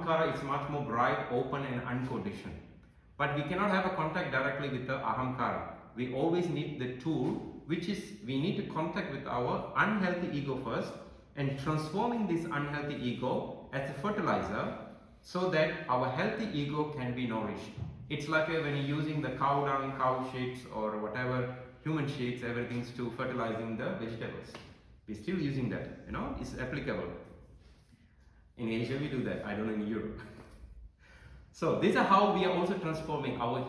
ahamkara is much more bright, open and unconditioned. But we cannot have a contact directly with the ahamkara. We always need the tool, which is we need to contact with our unhealthy ego first and transforming this unhealthy ego as a fertilizer so that our healthy ego can be nourished. It's like when you're using the cow dung, cow sheets or whatever, human sheets, everything's to fertilizing the vegetables. We're still using that, it's applicable. In Asia we do that, I don't know in Europe. So this is how we are also transforming our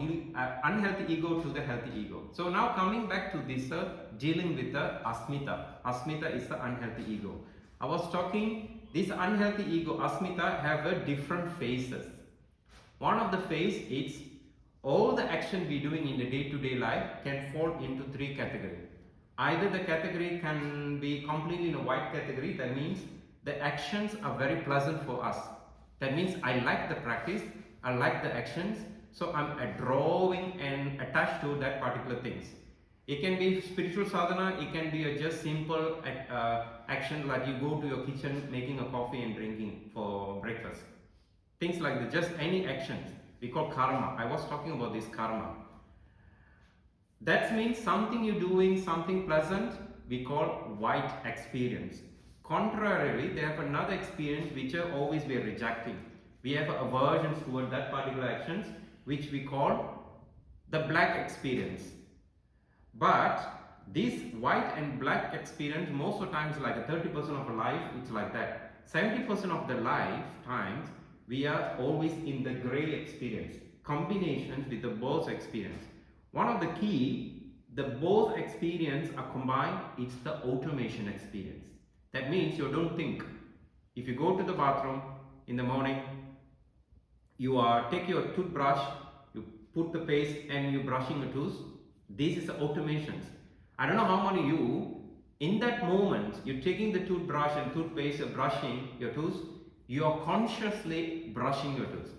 unhealthy ego to the healthy ego. So now coming back to this dealing with the asmita. Asmita is the unhealthy ego. I was talking, this unhealthy ego, asmita, have a different phases. One of the phase is all the action we're doing in the day-to-day life can fall into three categories. Either the category can be completely in a white category, that means the actions are very pleasant for us. That means I like the practice, I like the actions, so I'm drawing and attached to that particular things. It can be spiritual sadhana, it can be a just simple action like you go to your kitchen making a coffee and drinking for breakfast. Things like that, just any actions. We call karma. I was talking about this karma. That means something you're doing, something pleasant, we call white experience. Contrarily, they have another experience which are always we are rejecting. We have aversions toward that particular actions, which we call the black experience. But this white and black experience, most of the times like 30% of life, it's like that. 70% of the lifetimes, we are always in the gray experience, combinations with the both experience. One of the key, the both experience are combined, it's the automation experience. That means you don't think. If you go to the bathroom in the morning, you take your toothbrush, you put the paste and you're brushing your teeth. This is the automations. I don't know how many of you, in that moment, you're taking the toothbrush and toothpaste, you're brushing your teeth, you are consciously brushing your teeth.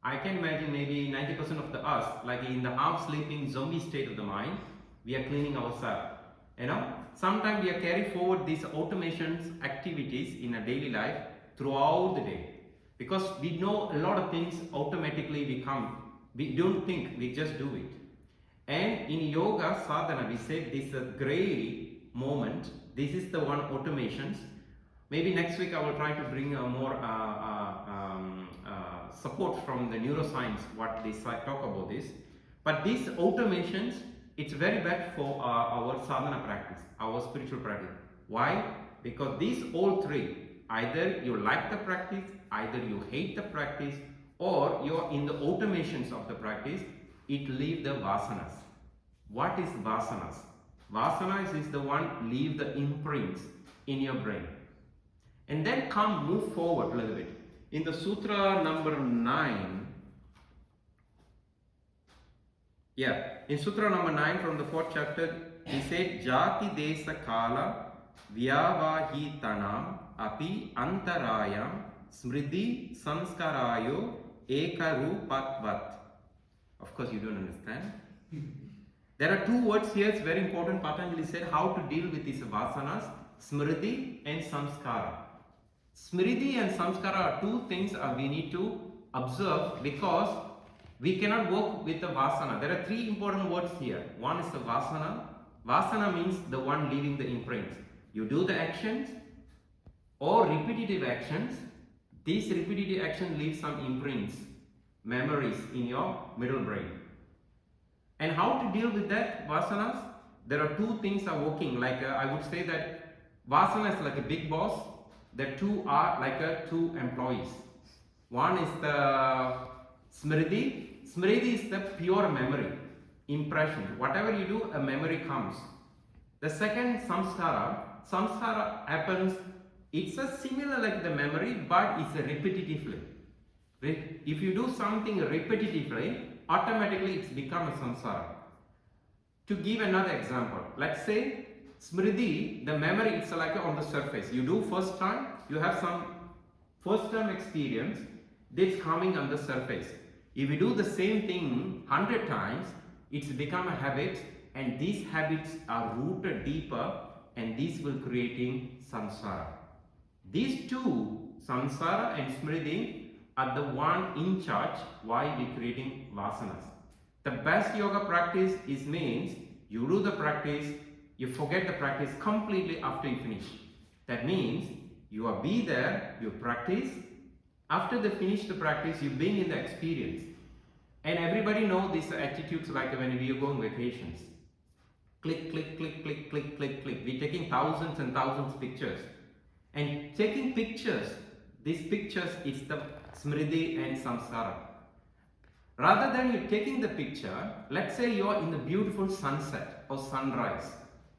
I can imagine maybe 90% of us, like in the half-sleeping zombie state of the mind, we are cleaning ourselves. Sometimes we are carry forward these automations activities in a daily life throughout the day. Because we know a lot of things automatically we come. We don't think, we just do it. And in yoga sadhana, we say this gray moment, this is the one automations. Maybe next week I will try to bring more support from the neuroscience, what they talk about this. But these automations, it's very bad for our sadhana practice, our spiritual practice. Why? Because these all three, either you like the practice, either you hate the practice, or you're in the automations of the practice, it leaves the vasanas. What is vasanas? Vasanas is the one leave the imprints in your brain. And then move forward a little bit. In the Sutra number 9, in Sutra number 9 from the 4th chapter, he said, Jati Desa Kala Vyavahitanam Api Antarayam smṛti-saṃskārayoḥ eka-rūpatvāt. Of course, you don't understand. There are two words here, it's very important. Patanjali said how to deal with these vasanas, smṛti and samskara. Smriti and samskara are two things we need to observe because we cannot work with the vasana. There are three important words here. One is the vasana. Vasana means the one leaving the imprints. You do the actions or repetitive actions. These repetitive actions leave some imprints, memories in your middle brain. And how to deal with that vasanas? There are two things are working. Like I would say that vasana is like a big boss. The two are like two employees. One is the smriti. Smriti is the pure memory, impression. Whatever you do, a memory comes. The second samskara. Samskara happens, it's a similar like the memory, but it's a repetitively. If you do something repetitively, automatically it's become a samsara. To give another example, let's say smriti, the memory, it's like on the surface. You do first time, you have some first time experience that's coming on the surface. If you do the same thing 100 times, it's become a habit, and these habits are rooted deeper, and these will creating samsara. These two, samsara and smriti, are the one in charge while we creating vasanas. The best yoga practice is means you do the practice, you forget the practice completely after you finish. That means you are be there, you practice. After they finish the practice, you being in the experience. And everybody know these attitudes like when we go on vacations. Click, click, click, click, click, click, click. We're taking thousands and thousands pictures. And taking pictures, these pictures is the smriti and samskara. Rather than you taking the picture, let's say you're in the beautiful sunset or sunrise.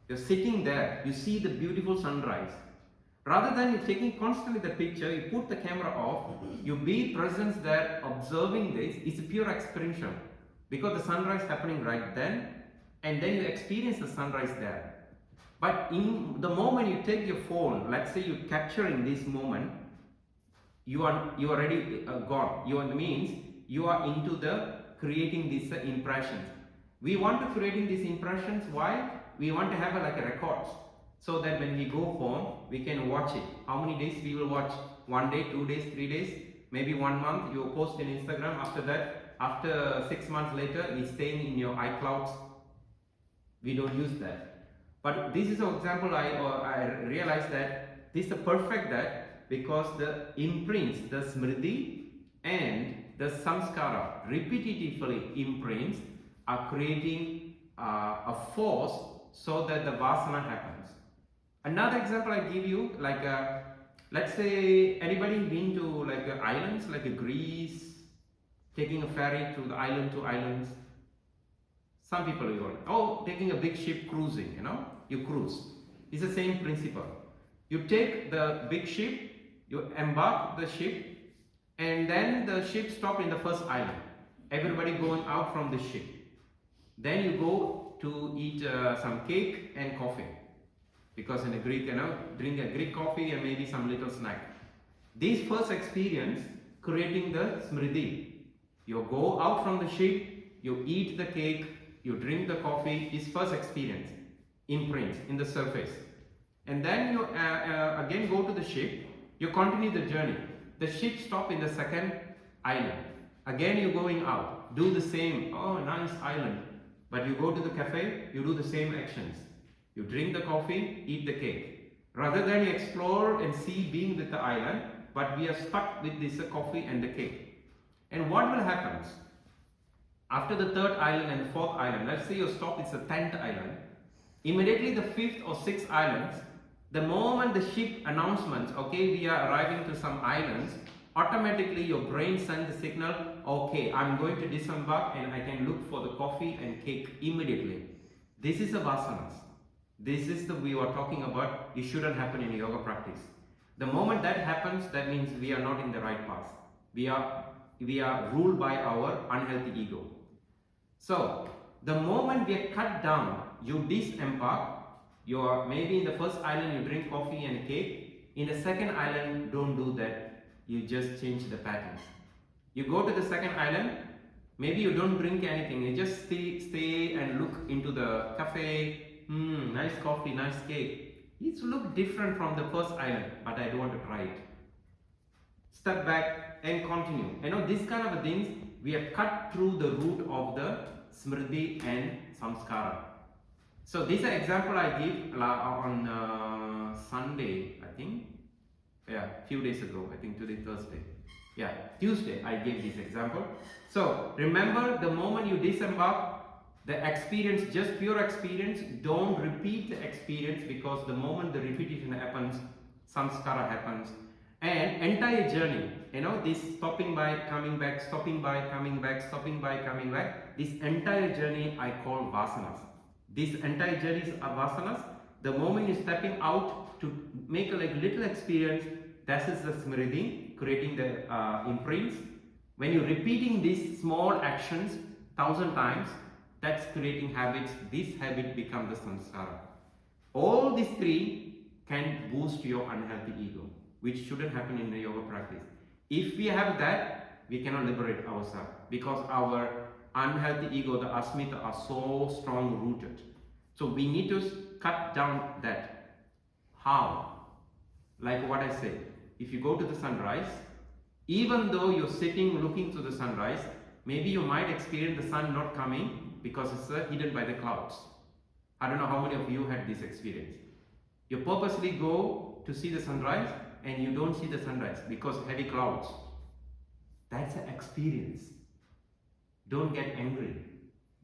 You're sitting there, you see the beautiful sunrise. Rather than you taking constantly the picture, you put the camera off, you be present there observing this. It's a pure experiential because the sunrise happening right then, and then you experience the sunrise there. But in the moment you take your phone, let's say you're capturing this moment, you are already gone. You means you are into the creating these impressions. We want to creating these impressions. Why? We want to have like a records, so that when we go home, we can watch it. How many days we will watch? 1 day, 2 days, 3 days, maybe 1 month. You post in Instagram. After that, after 6 months later, it's staying in your iClouds. We don't use that. But this is an example. I realized that this is a perfect that because the imprints, the smriti and the samskara repetitively imprints are creating a force so that the vasana happens. Another example I give you, like let's say anybody been to like islands like Greece, taking a ferry to the island to islands. Some people even taking a big ship cruising, you cruise. It's the same principle. You take the big ship, you embark the ship, and then the ship stop in the first island. Everybody going out from the ship. Then you go to eat some cake and coffee. Because in a Greek, drink a Greek coffee and maybe some little snack. This first experience, creating the smriti. You go out from the ship, you eat the cake, you drink the coffee, is first experience. Imprint in the surface. And then you again go to the ship, you continue the journey. The ship stop in the second island. Again you going out, do the same, nice island. But you go to the cafe, you do the same actions. You drink the coffee, eat the cake. Rather than you explore and see being with the island, but we are stuck with this coffee and the cake. And what will happen? After the third island and the fourth island, let's say you stop, it's the 10th island. Immediately the 5th or 6th islands, the moment the ship announcements, okay, we are arriving to some islands, automatically your brain sends the signal, okay, I'm going to disembark and I can look for the coffee and cake immediately. This is the vasanas. This is the we are talking about. It shouldn't happen in yoga practice. The moment that happens, that means we are not in the right path. We are ruled by our unhealthy ego. So the moment we are cut down, you disembark. You are maybe in the first island you drink coffee and cake. In the second island, don't do that. You just change the patterns. You go to the second island. Maybe you don't drink anything. You just stay and look into the cafe. Nice coffee, nice cake. It looks different from the first island, but I don't want to try it. Step back and continue. This kind of things we have cut through the root of the smriti and samskara. So this is an example I give on Sunday, I think. Yeah, few days ago. I think today Thursday. Yeah, Tuesday I gave this example. So remember, the moment you disembark, the experience, just pure experience, don't repeat the experience, because the moment the repetition happens, samskara happens. And entire journey, this stopping by, coming back, stopping by, coming back, stopping by, coming back, this entire journey I call vasanas. This entire journey is vasanas. The moment you're stepping out to make a little experience, that is the smriti, creating the imprints. When you're repeating these small actions 1,000 times, that's creating habits. This habit becomes the samskara. All these three can boost your unhealthy ego, which shouldn't happen in the yoga practice. If we have that, we cannot liberate ourselves, because our unhealthy ego, the asmita, are so strong rooted. So we need to cut down that. How? Like what I said, if you go to the sunrise, Even though you're sitting looking to the sunrise, maybe you might experience the sun not coming because it's hidden by the clouds. I don't know how many of you had this experience. You purposely go to see the sunrise and you don't see the sunrise because heavy clouds. That's an experience. Don't get angry.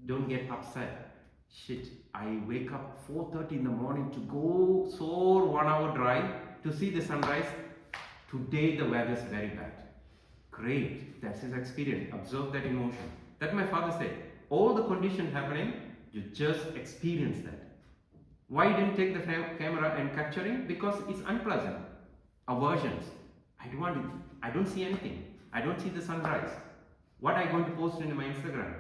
Don't get upset. Shit, I wake up 4:30 in the morning to go soar 1 hour drive to see the sunrise. Today the weather is very bad. Great, that's his experience. Observe that emotion. That my father said. All the conditions happening, you just experience that. Why you didn't take the camera and capturing? Because it's unpleasant. Aversions. I don't see anything. I don't see the sunrise. What are you going to post in my Instagram?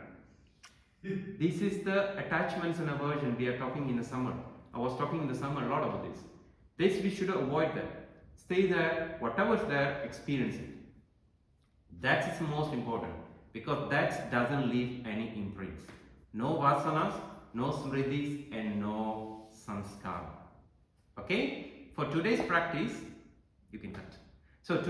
This is the attachments and aversion we are talking in the summer. I was talking in the summer a lot about this. This we should avoid that. Stay there, whatever's there, experience it. That's the most important because that doesn't leave any imprints. No vasanas, no smritis, and no saṃskāra. Okay? For today's practice, you can cut. So today